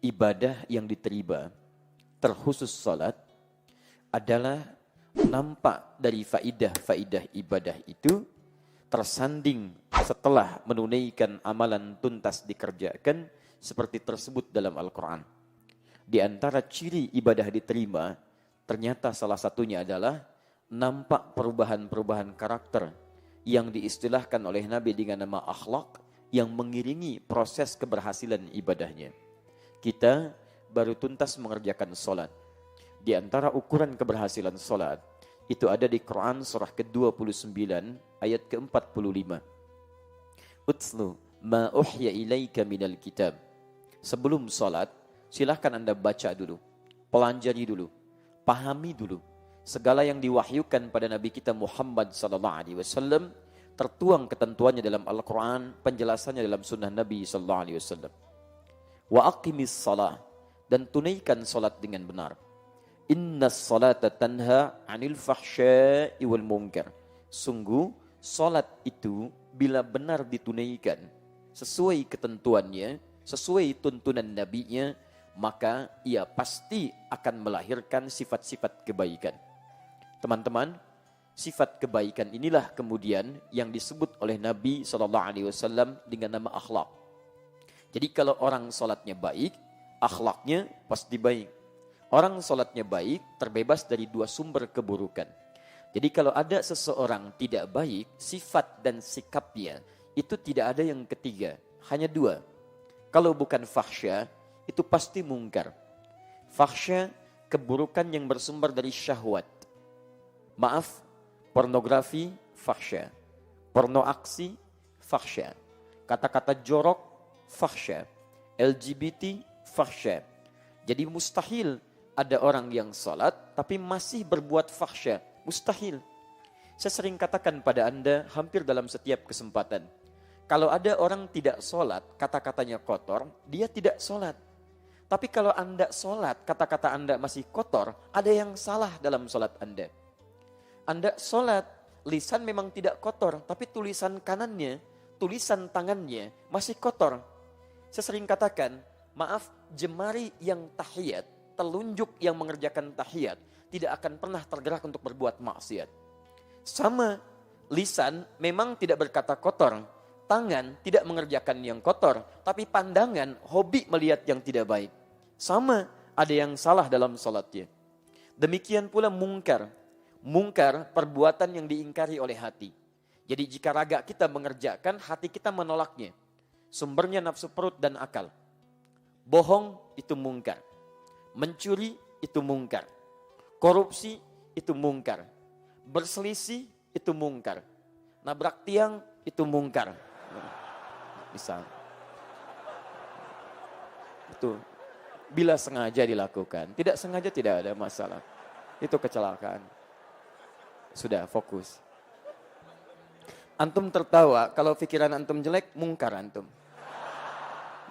ibadah yang diterima, terkhusus salat, adalah nampak dari faidah-faidah ibadah itu tersanding setelah menunaikan amalan tuntas dikerjakan seperti tersebut dalam Al-Quran. Di antara ciri ibadah diterima, ternyata salah satunya adalah nampak perubahan-perubahan karakter yang diistilahkan oleh Nabi dengan nama akhlak yang mengiringi proses keberhasilan ibadahnya. Kita baru tuntas mengerjakan solat. Di antara ukuran keberhasilan solat, itu ada di Quran surah ke-29 ayat ke-45. Utslu ma uhya ilaika minal kitab. Sebelum solat, silahkan Anda baca dulu, pelajari dulu, pahami dulu. Segala yang diwahyukan pada Nabi kita Muhammad SAW tertuang ketentuannya dalam Al-Quran, penjelasannya dalam sunnah Nabi SAW. Wa aqimis salah, dan tunaikan salat dengan benar. Inna salata tanha anil fahsya'i wal munkar. Sungguh salat itu bila benar ditunaikan sesuai ketentuannya, sesuai tuntunan nabinya, maka ia pasti akan melahirkan sifat-sifat kebaikan. Teman-teman, sifat kebaikan inilah kemudian yang disebut oleh Nabi SAW dengan nama akhlak. Jadi kalau orang salatnya baik, akhlaknya pasti baik. Orang salatnya baik terbebas dari dua sumber keburukan. Jadi kalau ada seseorang tidak baik, sifat dan sikapnya itu tidak ada yang ketiga, hanya dua. Kalau bukan fahsya, itu pasti mungkar. Fahsya, keburukan yang bersumber dari syahwat. Maaf, pornografi, fahsya. Pornoaksi, fahsya. Kata-kata jorok, fahsya. LGBT, fahsya. Jadi mustahil ada orang yang salat tapi masih berbuat fahsya. Mustahil. Saya sering katakan pada Anda hampir dalam setiap kesempatan. Kalau ada orang tidak salat, kata-katanya kotor, dia tidak salat. Tapi kalau Anda salat, kata-kata Anda masih kotor, ada yang salah dalam salat Anda. Anda salat, lisan memang tidak kotor, tapi tulisan kanannya, tulisan tangannya masih kotor. Saya sering katakan, maaf, jemari yang tahiyat, telunjuk yang mengerjakan tahiyat, tidak akan pernah tergerak untuk berbuat maksiat. Sama, lisan memang tidak berkata kotor, tangan tidak mengerjakan yang kotor, tapi pandangan hobi melihat yang tidak baik. Sama, ada yang salah dalam salatnya. Demikian pula mungkar. Mungkar, perbuatan yang diingkari oleh hati. Jadi jika raga kita mengerjakan, hati kita menolaknya. Sumbernya nafsu perut dan akal. Bohong itu mungkar. Mencuri itu mungkar. Korupsi itu mungkar. Berselisih itu mungkar. Nabrak tiang itu mungkar. Misal. Itu bila sengaja dilakukan. Tidak sengaja tidak ada masalah. Itu kecelakaan. Sudah fokus. Antum tertawa kalau pikiran antum jelek, mungkar antum.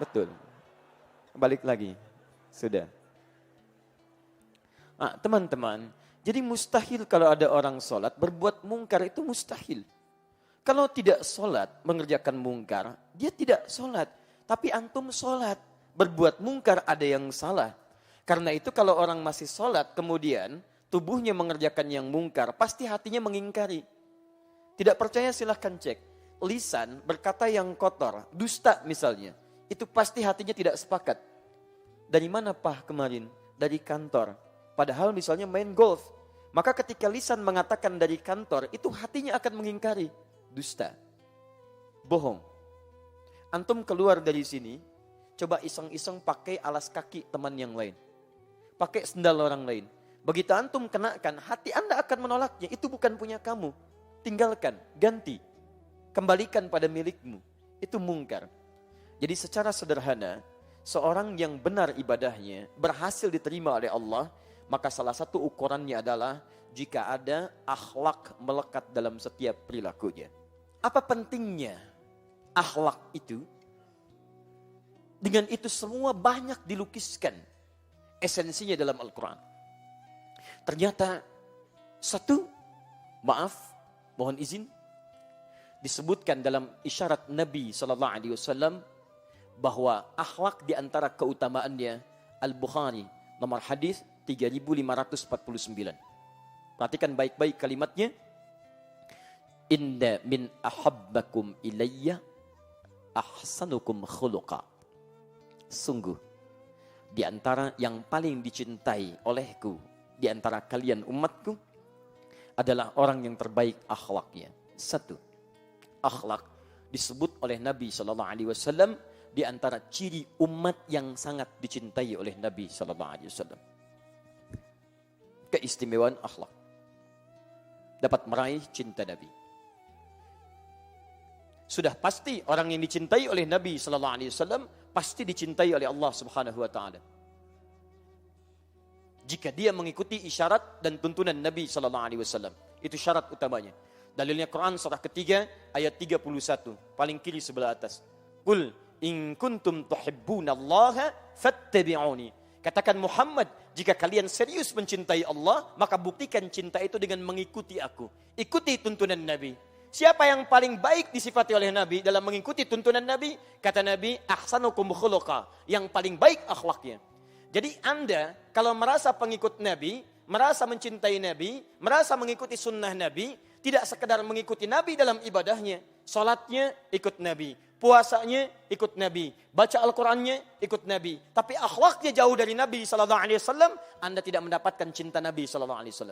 Betul. Balik lagi. Sudah. Nah, teman-teman, jadi mustahil kalau ada orang sholat, berbuat mungkar itu mustahil. Kalau tidak sholat, mengerjakan mungkar, dia tidak sholat. Tapi antum sholat, berbuat mungkar ada yang salah. Karena itu kalau orang masih sholat, kemudian tubuhnya mengerjakan yang mungkar, pasti hatinya mengingkari. Tidak percaya silahkan cek. Lisan berkata yang kotor, dusta misalnya. Itu pasti hatinya tidak sepakat. Dari mana Pak kemarin? Dari kantor. Padahal misalnya main golf. Maka ketika lisan mengatakan dari kantor, itu hatinya akan mengingkari. Dusta. Bohong. Antum keluar dari sini, coba iseng-iseng pakai alas kaki teman yang lain. Pakai sendal orang lain. Begitu antum kenakan, hati Anda akan menolaknya. Itu bukan punya kamu. Tinggalkan, ganti. Kembalikan pada milikmu. Itu mungkar. Jadi secara sederhana, seorang yang benar ibadahnya, berhasil diterima oleh Allah, maka salah satu ukurannya adalah jika ada akhlak melekat dalam setiap perilakunya. Apa pentingnya akhlak itu? Dengan itu semua banyak dilukiskan esensinya dalam Al-Quran. Ternyata mohon izin, disebutkan dalam isyarat Nabi SAW bahwa akhlak di antara keutamaannya, Al-Bukhari nomor hadis 3549. Perhatikan baik-baik kalimatnya. Inna min ahabbakum ilayya ahsanukum khuluqa. Sungguh di antara yang paling dicintai olehku di antara kalian umatku adalah orang yang terbaik akhlaknya. Satu, akhlak disebut oleh Nabi SAW di antara ciri umat yang sangat dicintai oleh Nabi SAW. Keistimewaan akhlak dapat meraih cinta Nabi. Sudah pasti orang yang dicintai oleh Nabi SAW pasti dicintai oleh Allah Subhanahu Wa Taala. Jika dia mengikuti isyarat dan tuntunan Nabi SAW, itu syarat utamanya. Dalilnya Quran surah ketiga ayat 31, paling kiri sebelah atas. Qul in kuntum tuhibbunallaha fattabi'uni. Katakan Muhammad, jika kalian serius mencintai Allah, maka buktikan cinta itu dengan mengikuti aku. Ikuti tuntunan Nabi. Siapa yang paling baik disifati oleh Nabi dalam mengikuti tuntunan Nabi? Kata Nabi, ahsanukum khuluqa, yang paling baik akhlaknya. Jadi Anda kalau merasa pengikut Nabi, merasa mencintai Nabi, merasa mengikuti sunnah Nabi, tidak sekedar mengikuti Nabi dalam ibadahnya, salatnya ikut Nabi, puasanya ikut Nabi, baca Al-Qur'annya ikut Nabi, tapi akhlaknya jauh dari Nabi SAW, Anda tidak mendapatkan cinta Nabi SAW.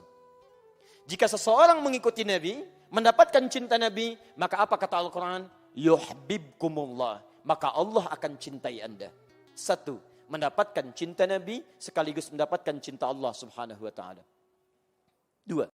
Jika seseorang mengikuti Nabi, mendapatkan cinta Nabi, maka apa kata Al-Quran? Yuhibbukumullah, maka Allah akan cintai Anda. Satu, mendapatkan cinta Nabi sekaligus mendapatkan cinta Allah Subhanahu Wa Taala. Dua,